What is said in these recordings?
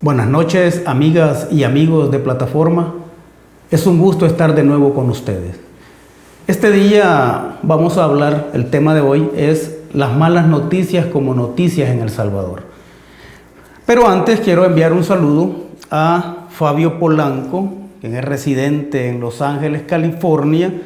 Buenas noches, amigas y amigos de Plataforma. Es un gusto estar de nuevo con ustedes. Este día vamos a hablar, el tema de hoy es las malas noticias como noticias en El Salvador. Pero antes quiero enviar un saludo a Fabio Polanco, quien es residente en Los Ángeles, California,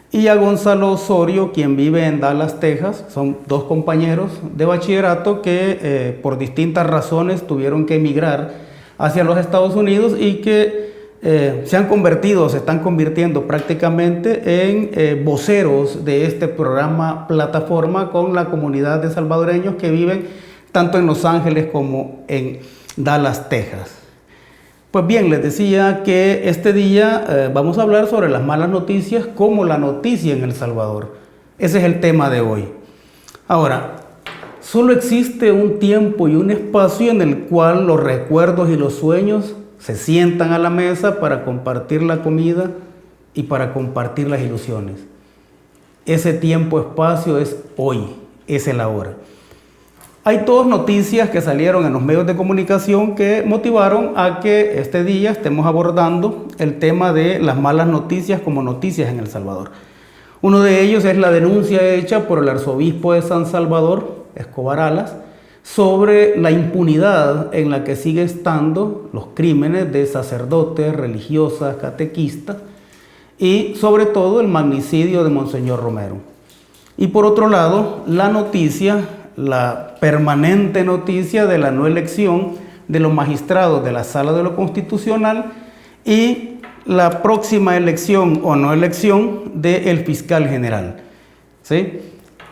y a Gonzalo Osorio, quien vive en Dallas, Texas. Son dos compañeros de bachillerato que por distintas razones tuvieron que emigrar hacia los Estados Unidos y que se están convirtiendo prácticamente en voceros de este programa Plataforma con la comunidad de salvadoreños que viven tanto en Los Ángeles como en Dallas, Texas. Pues bien, les decía que este día vamos a hablar sobre las malas noticias como la noticia en El Salvador. Ese es el tema de hoy. Ahora, solo existe un tiempo y un espacio en el cual los recuerdos y los sueños se sientan a la mesa para compartir la comida y para compartir las ilusiones. Ese tiempo-espacio es hoy, es el ahora. Hay dos noticias que salieron en los medios de comunicación que motivaron a que este día estemos abordando el tema de las malas noticias como noticias en El Salvador. Uno de ellos es la denuncia hecha por el arzobispo de San Salvador, Escobar Alas, sobre la impunidad en la que sigue estando los crímenes de sacerdotes, religiosas, catequistas y sobre todo el magnicidio de Monseñor Romero. Y por otro lado, la permanente noticia de la no elección de los magistrados de la Sala de lo Constitucional y la próxima elección o no elección del fiscal general. ¿Sí?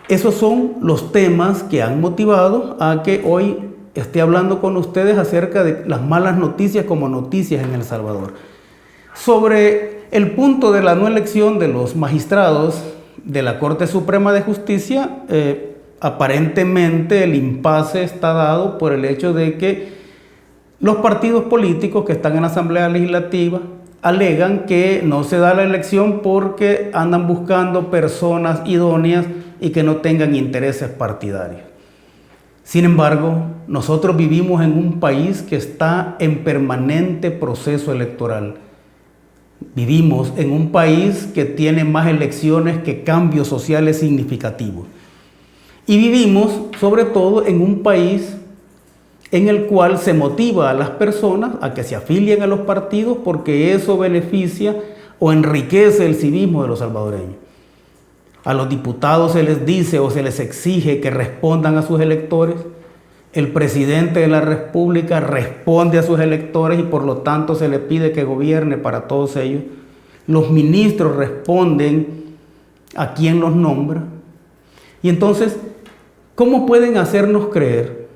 Esos son los temas que han motivado a que hoy esté hablando con ustedes acerca de las malas noticias como noticias en El Salvador. Sobre el punto de la no elección de los magistrados de la Corte Suprema de Justicia, aparentemente el impasse está dado por el hecho de que los partidos políticos que están en la Asamblea Legislativa alegan que no se da la elección porque andan buscando personas idóneas y que no tengan intereses partidarios. Sin embargo, nosotros vivimos en un país que está en permanente proceso electoral. Vivimos en un país que tiene más elecciones que cambios sociales significativos. Y vivimos, sobre todo, en un país en el cual se motiva a las personas a que se afilien a los partidos porque eso beneficia o enriquece el civismo de los salvadoreños. A los diputados se les dice o se les exige que respondan a sus electores. El presidente de la República responde a sus electores y por lo tanto se le pide que gobierne para todos ellos. Los ministros responden a quien los nombra. Y entonces, ¿cómo pueden hacernos creer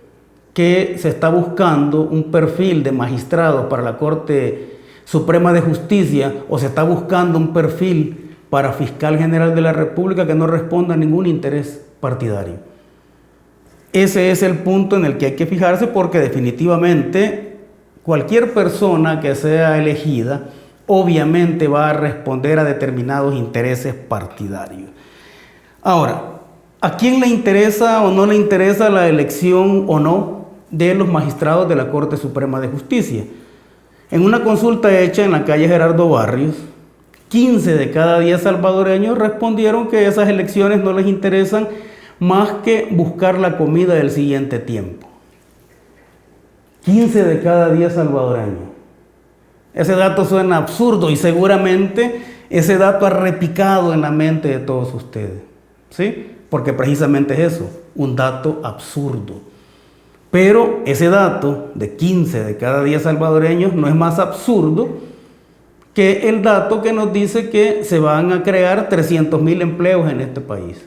que se está buscando un perfil de magistrado para la Corte Suprema de Justicia o se está buscando un perfil para fiscal general de la República que no responda a ningún interés partidario? Ese es el punto en el que hay que fijarse porque definitivamente cualquier persona que sea elegida obviamente va a responder a determinados intereses partidarios. Ahora, ¿a quién le interesa o no le interesa la elección o no de los magistrados de la Corte Suprema de Justicia? En una consulta hecha en la calle Gerardo Barrios, 15 de cada 10 salvadoreños respondieron que esas elecciones no les interesan más que buscar la comida del siguiente tiempo. 15 de cada 10 salvadoreños. Ese dato suena absurdo y seguramente ese dato ha repicado en la mente de todos ustedes. ¿Sí? Porque precisamente es eso, un dato absurdo. Pero ese dato de 15 de cada 10 salvadoreños no es más absurdo que el dato que nos dice que se van a crear 300,000 empleos en este país.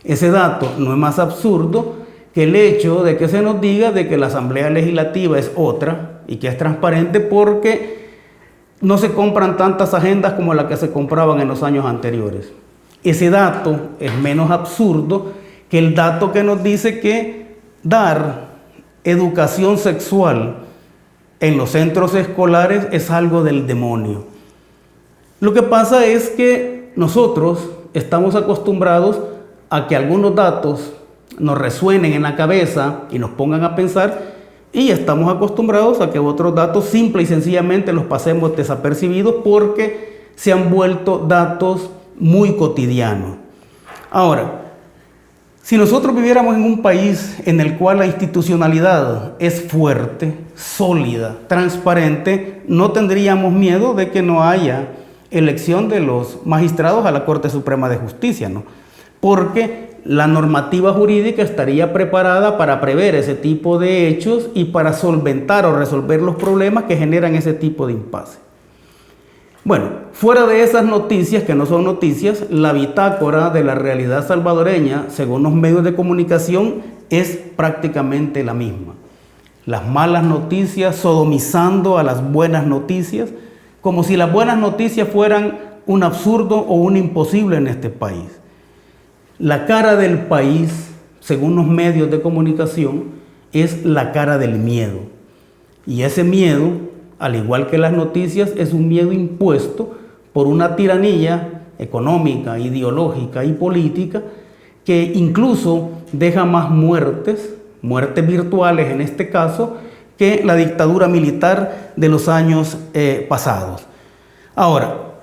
Ese dato no es más absurdo que el hecho de que se nos diga de que la Asamblea Legislativa es otra y que es transparente porque no se compran tantas agendas como las que se compraban en los años anteriores. Ese dato es menos absurdo que el dato que nos dice que dar educación sexual en los centros escolares es algo del demonio. Lo que pasa es que nosotros estamos acostumbrados a que algunos datos nos resuenen en la cabeza y nos pongan a pensar Y estamos acostumbrados a que otros datos simple y sencillamente los pasemos desapercibidos porque se han vuelto datos muy cotidianos. Ahora, si nosotros viviéramos en un país en el cual la institucionalidad es fuerte, sólida, transparente, no tendríamos miedo de que no haya elección de los magistrados a la Corte Suprema de Justicia, ¿no? Porque la normativa jurídica estaría preparada para prever ese tipo de hechos y para solventar o resolver los problemas que generan ese tipo de impasse. Bueno, fuera de esas noticias, que no son noticias, la bitácora de la realidad salvadoreña, según los medios de comunicación, es prácticamente la misma. Las malas noticias sodomizando a las buenas noticias, como si las buenas noticias fueran un absurdo o un imposible en este país. La cara del país, según los medios de comunicación, es la cara del miedo. Y ese miedo, al igual que las noticias, es un miedo impuesto por una tiranía económica, ideológica y política que incluso deja más muertes virtuales en este caso, que la dictadura militar de los años pasados. Ahora,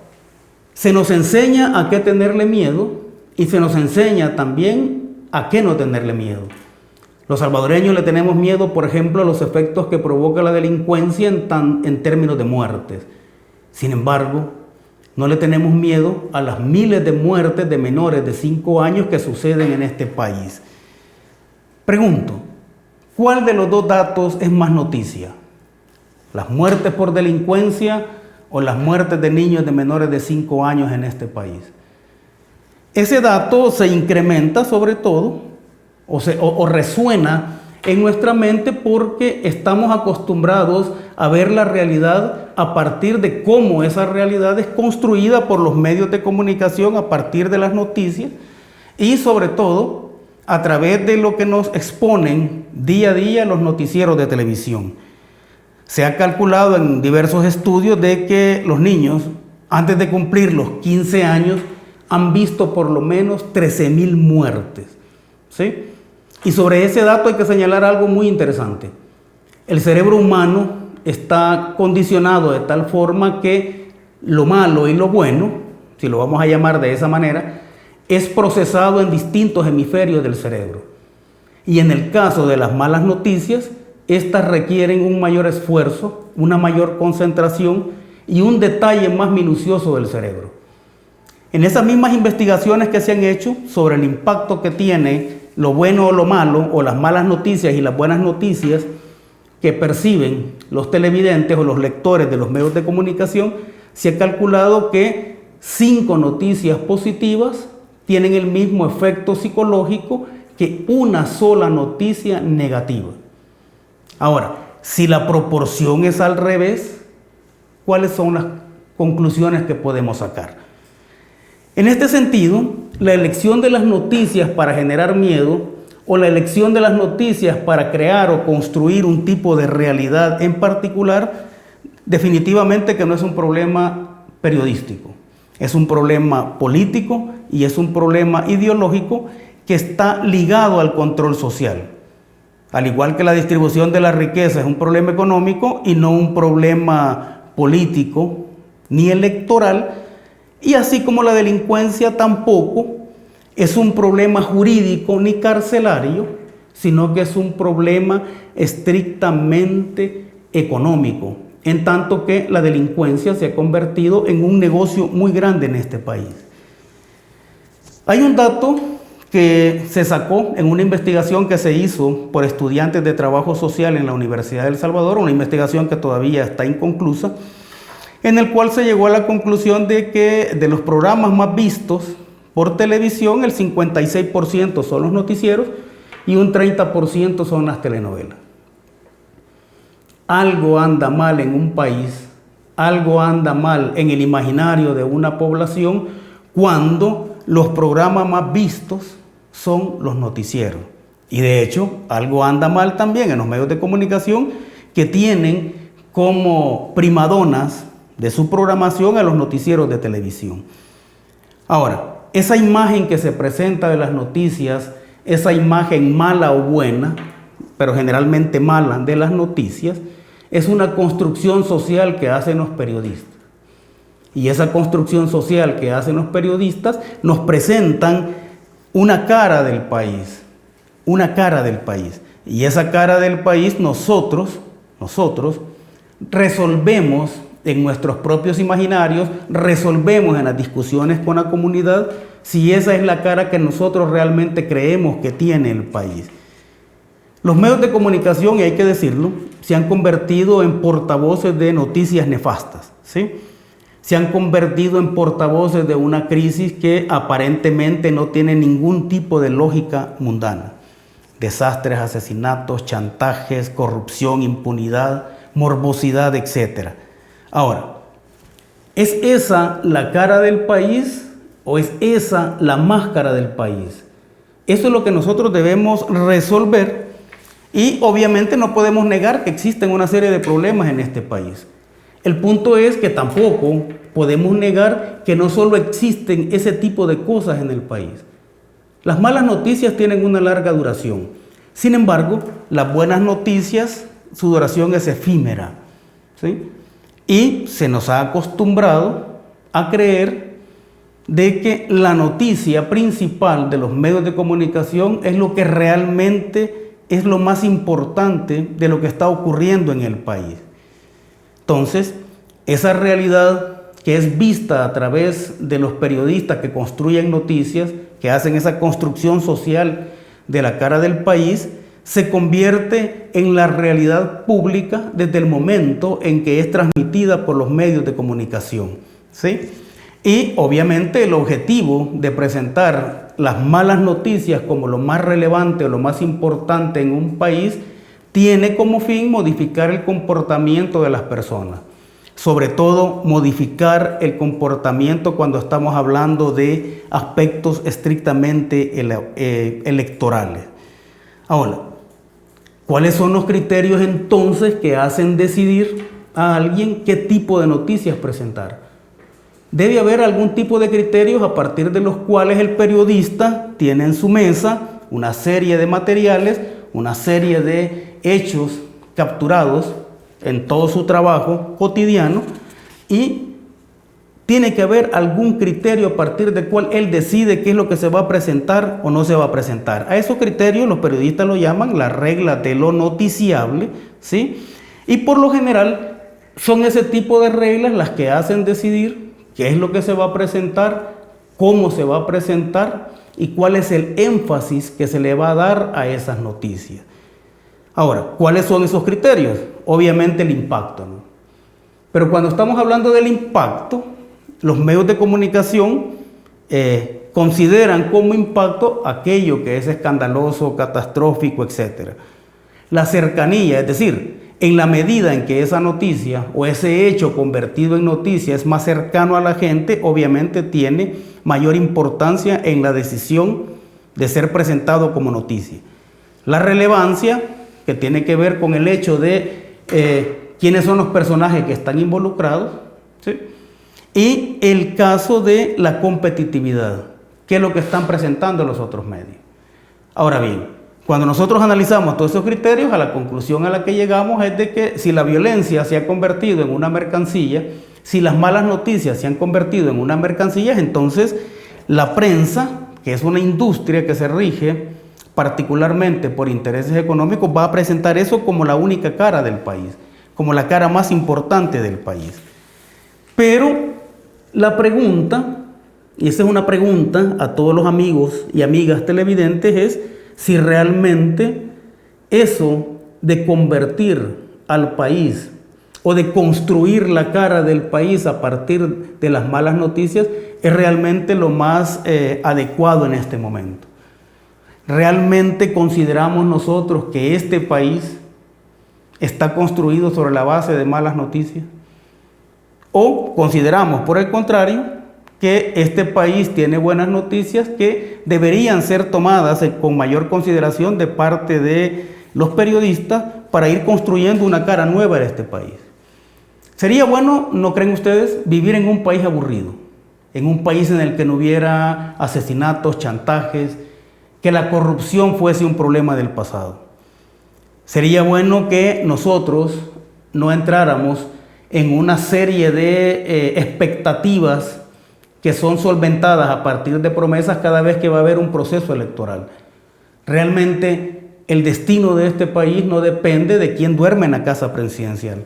se nos enseña a qué tenerle miedo y se nos enseña también a qué no tenerle miedo. Los salvadoreños le tenemos miedo, por ejemplo, a los efectos que provoca la delincuencia en términos de muertes. Sin embargo, no le tenemos miedo a las miles de muertes de menores de 5 años que suceden en este país. Pregunto, ¿cuál de los dos datos es más noticia? ¿Las muertes por delincuencia o las muertes de niños de menores de 5 años en este país? Ese dato se incrementa sobre todo o resuena en nuestra mente porque estamos acostumbrados a ver la realidad a partir de cómo esa realidad es construida por los medios de comunicación, a partir de las noticias y sobre todo a través de lo que nos exponen día a día los noticieros de televisión. Se ha calculado en diversos estudios de que los niños, antes de cumplir los 15 años, han visto por lo menos 13,000 muertes, ¿sí? Y sobre ese dato hay que señalar algo muy interesante. El cerebro humano está condicionado de tal forma que lo malo y lo bueno, si lo vamos a llamar de esa manera, es procesado en distintos hemisferios del cerebro. Y en el caso de las malas noticias, estas requieren un mayor esfuerzo, una mayor concentración y un detalle más minucioso del cerebro. En esas mismas investigaciones que se han hecho sobre el impacto que tiene lo bueno o lo malo, o las malas noticias y las buenas noticias que perciben los televidentes o los lectores de los medios de comunicación, se ha calculado que 5 noticias positivas tienen el mismo efecto psicológico que una sola noticia negativa. Ahora, si la proporción es al revés, ¿cuáles son las conclusiones que podemos sacar? En este sentido, la elección de las noticias para generar miedo o la elección de las noticias para crear o construir un tipo de realidad en particular, definitivamente que no es un problema periodístico, es un problema político y es un problema ideológico que está ligado al control social. Al igual que la distribución de la riqueza es un problema económico y no un problema político ni electoral, y así como la delincuencia tampoco es un problema jurídico ni carcelario, sino que es un problema estrictamente económico, en tanto que la delincuencia se ha convertido en un negocio muy grande en este país. Hay un dato que se sacó en una investigación que se hizo por estudiantes de trabajo social en la Universidad de El Salvador, una investigación que todavía está inconclusa, en el cual se llegó a la conclusión de que de los programas más vistos por televisión, el 56% son los noticieros y un 30% son las telenovelas. Algo anda mal en un país, algo anda mal en el imaginario de una población cuando los programas más vistos son los noticieros. Y de hecho, algo anda mal también en los medios de comunicación que tienen como primadonas de su programación a los noticieros de televisión. Ahora, esa imagen que se presenta de las noticias, esa imagen mala o buena, pero generalmente mala, de las noticias, es una construcción social que hacen los periodistas. Y esa construcción social que hacen los periodistas nos presentan una cara del país, una cara del país. Y esa cara del país nosotros resolvemos en nuestros propios imaginarios, resolvemos en las discusiones con la comunidad si esa es la cara que nosotros realmente creemos que tiene el país. Los medios de comunicación, y hay que decirlo, se han convertido en portavoces de noticias nefastas, ¿sí? Se han convertido en portavoces de una crisis que aparentemente no tiene ningún tipo de lógica mundana. Desastres, asesinatos, chantajes, corrupción, impunidad, morbosidad, etc. Ahora, ¿es esa la cara del país o es esa la máscara del país? Eso es lo que nosotros debemos resolver y obviamente no podemos negar que existen una serie de problemas en este país. El punto es que tampoco podemos negar que no solo existen ese tipo de cosas en el país. Las malas noticias tienen una larga duración. Sin embargo, las buenas noticias, su duración es efímera, ¿sí? Y se nos ha acostumbrado a creer de que la noticia principal de los medios de comunicación es lo que realmente es lo más importante de lo que está ocurriendo en el país. Entonces, esa realidad que es vista a través de los periodistas que construyen noticias, que hacen esa construcción social de la cara del país, se convierte en la realidad pública desde el momento en que es transmitida por los medios de comunicación, ¿sí? Y obviamente el objetivo de presentar las malas noticias como lo más relevante o lo más importante en un país tiene como fin modificar el comportamiento de las personas. Sobre todo, modificar el comportamiento cuando estamos hablando de aspectos estrictamente electorales. Ahora, ¿cuáles son los criterios entonces que hacen decidir a alguien qué tipo de noticias presentar? Debe haber algún tipo de criterios a partir de los cuales el periodista tiene en su mesa una serie de materiales, una serie de hechos capturados en todo su trabajo cotidiano y tiene que haber algún criterio a partir del cual él decide qué es lo que se va a presentar o no se va a presentar. A esos criterios los periodistas lo llaman la regla de lo noticiable, ¿sí? Y por lo general son ese tipo de reglas las que hacen decidir qué es lo que se va a presentar, cómo se va a presentar y cuál es el énfasis que se le va a dar a esas noticias. Ahora, ¿cuáles son esos criterios? Obviamente el impacto, ¿no? Pero cuando estamos hablando del impacto, los medios de comunicación consideran como impacto aquello que es escandaloso, catastrófico, etc. La cercanía, es decir, en la medida en que esa noticia o ese hecho convertido en noticia es más cercano a la gente, obviamente tiene mayor importancia en la decisión de ser presentado como noticia. La relevancia, que tiene que ver con el hecho de quiénes son los personajes que están involucrados, ¿sí? Y el caso de la competitividad, qué es lo que están presentando los otros medios. Ahora bien, cuando nosotros analizamos todos esos criterios, a la conclusión a la que llegamos es de que si la violencia se ha convertido en una mercancía, si las malas noticias se han convertido en una mercancía, entonces la prensa, que es una industria que se rige particularmente por intereses económicos, va a presentar eso como la única cara del país, como la cara más importante del país. Pero la pregunta, y esa es una pregunta a todos los amigos y amigas televidentes, es si realmente eso de convertir al país o de construir la cara del país a partir de las malas noticias es realmente lo más adecuado en este momento. ¿Realmente consideramos nosotros que este país está construido sobre la base de malas noticias? ¿O consideramos, por el contrario, que este país tiene buenas noticias que deberían ser tomadas con mayor consideración de parte de los periodistas para ir construyendo una cara nueva de este país? Sería bueno, ¿no creen ustedes?, vivir en un país aburrido, en un país en el que no hubiera asesinatos, chantajes, que la corrupción fuese un problema del pasado. Sería bueno que nosotros no entráramos en una serie de expectativas que son solventadas a partir de promesas cada vez que va a haber un proceso electoral. Realmente el destino de este país no depende de quién duerme en la casa presidencial.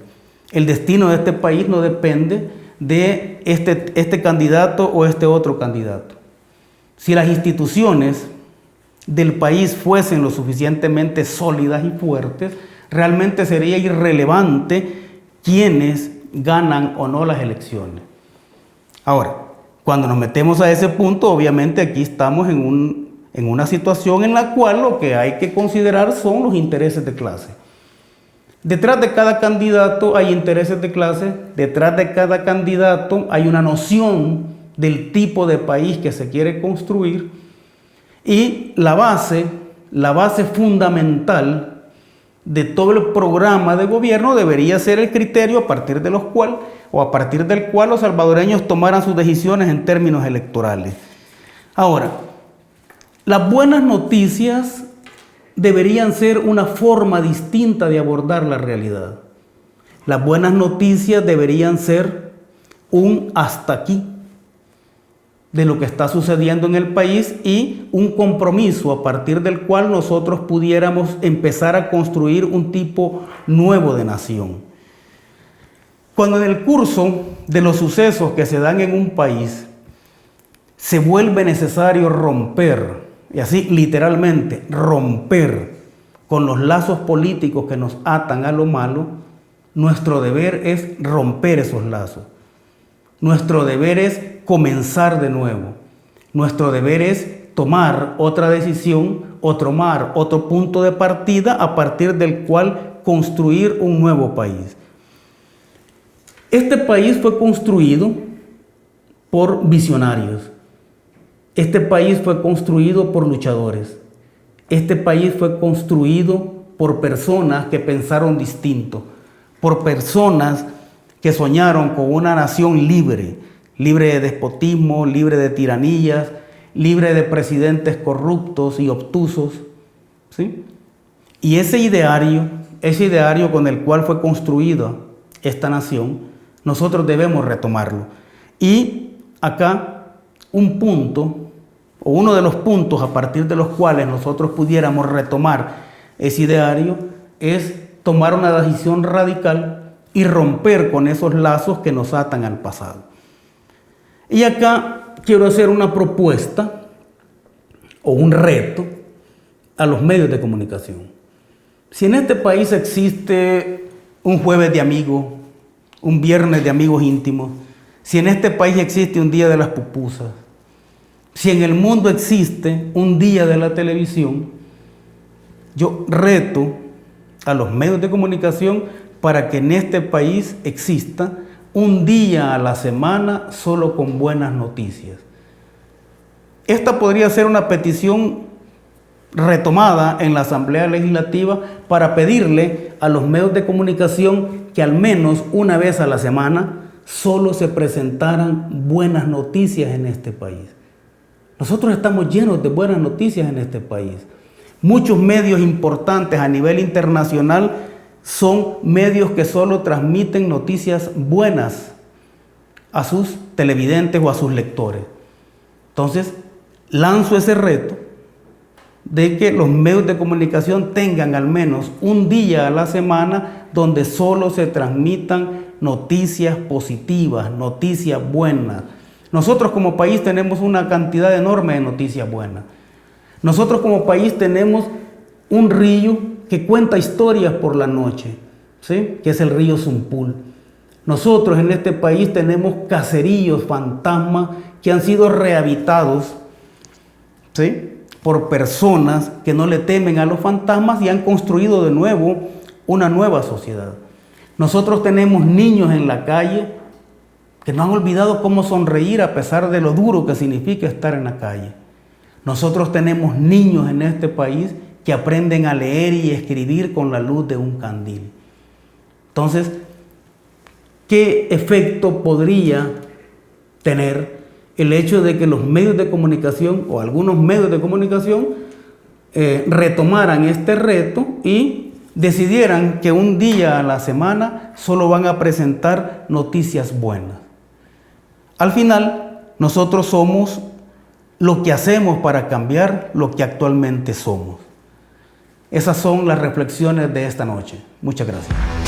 El destino de este país no depende de este candidato o este otro candidato. Si las instituciones del país fuesen lo suficientemente sólidas y fuertes, realmente sería irrelevante quiénes ganan o no las elecciones. Ahora, cuando nos metemos a ese punto, obviamente aquí estamos en una situación en la cual lo que hay que considerar son los intereses de clase. Detrás de cada candidato hay intereses de clase, detrás de cada candidato hay una noción del tipo de país que se quiere construir y la base fundamental de todo el programa de gobierno debería ser el criterio a partir del cual los salvadoreños tomaran sus decisiones en términos electorales. Ahora, las buenas noticias deberían ser una forma distinta de abordar la realidad. Las buenas noticias deberían ser un hasta aquí de lo que está sucediendo en el país y un compromiso a partir del cual nosotros pudiéramos empezar a construir un tipo nuevo de nación. Cuando en el curso de los sucesos que se dan en un país se vuelve necesario romper, y así literalmente romper con los lazos políticos que nos atan a lo malo, nuestro deber es romper esos lazos. Nuestro deber es comenzar de nuevo. Nuestro deber es tomar otra decisión o tomar otro punto de partida a partir del cual construir un nuevo país. Este país fue construido por visionarios. Este país fue construido por luchadores. Este país fue construido por personas que pensaron distinto, por personas que soñaron con una nación libre, libre de despotismo, libre de tiranías, libre de presidentes corruptos y obtusos, ¿sí? Y ese ideario con el cual fue construida esta nación, nosotros debemos retomarlo. Y acá un punto, o uno de los puntos a partir de los cuales nosotros pudiéramos retomar ese ideario, es tomar una decisión radical y romper con esos lazos que nos atan al pasado. Y acá quiero hacer una propuesta o un reto a los medios de comunicación. Si en este país existe un jueves de amigos, un viernes de amigos íntimos, si en este país existe un día de las pupusas, si en el mundo existe un día de la televisión, yo reto a los medios de comunicación para que en este país exista un día a la semana solo con buenas noticias. Esta podría ser una petición retomada en la Asamblea Legislativa para pedirle a los medios de comunicación que al menos una vez a la semana solo se presentaran buenas noticias en este país. Nosotros estamos llenos de buenas noticias en este país. Muchos medios importantes a nivel internacional son medios que solo transmiten noticias buenas a sus televidentes o a sus lectores. Entonces, lanzo ese reto de que los medios de comunicación tengan al menos un día a la semana donde solo se transmitan noticias positivas, noticias buenas. Nosotros como país tenemos una cantidad enorme de noticias buenas. Nosotros como país tenemos un río que cuenta historias por la noche, ¿sí? Que es el río Zumpul. Nosotros en este país tenemos caseríos fantasmas que han sido rehabilitados, ¿sí? Por personas que no le temen a los fantasmas y han construido de nuevo una nueva sociedad. Nosotros tenemos niños en la calle que no han olvidado cómo sonreír a pesar de lo duro que significa estar en la calle. Nosotros tenemos niños en este país que aprenden a leer y escribir con la luz de un candil. Entonces, ¿qué efecto podría tener el hecho de que los medios de comunicación o algunos medios de comunicación retomaran este reto y decidieran que un día a la semana solo van a presentar noticias buenas. Al final, nosotros somos lo que hacemos para cambiar lo que actualmente somos. Esas son las reflexiones de esta noche. Muchas gracias.